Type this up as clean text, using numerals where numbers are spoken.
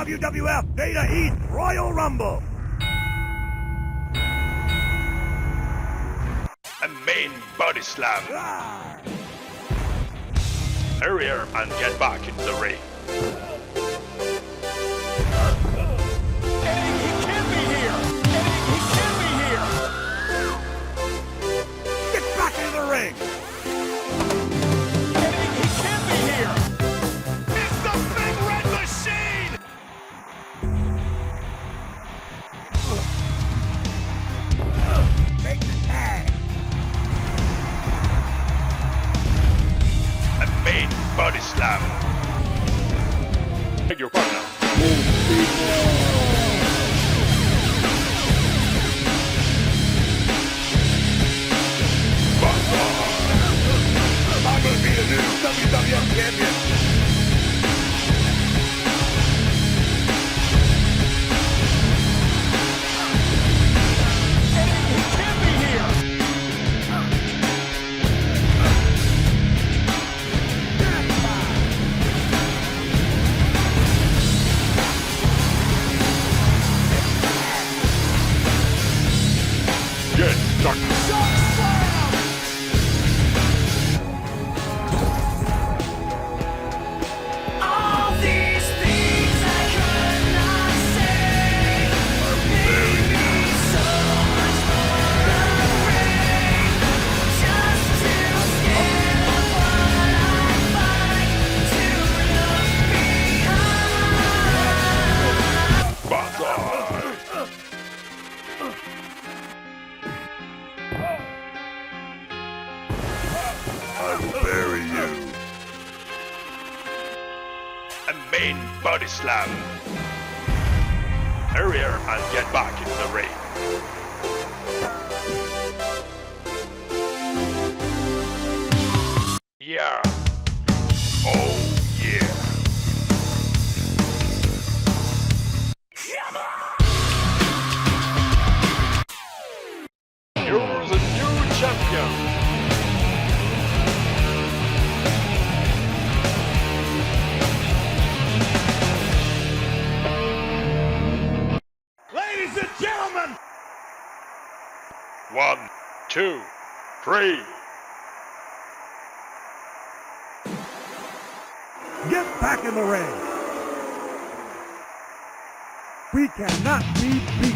WWF Beta East Royal Rumble. A main body slam. Ah. Hurry here and get back into the ring. Eddie, he can't be here! Eddie, he can't be here! Get back in the ring. Eddie, he can't be here! It's the Big Red Machine! Take the tag. A main body slam. Take your partner. I'm gonna be the new WWF champion. Eddie, he can't be here! Get stuck. Shark slam! All these things I could not say made me so much more afraid. Just to scared of what I find to look behind. Bye. I will bury you. A main body slam. Hurry here and get back into the ring. Yeah. Oh yeah. You're the new champion. Ladies and gentlemen, 1, 2, 3. get back in the ring. We cannot be beat.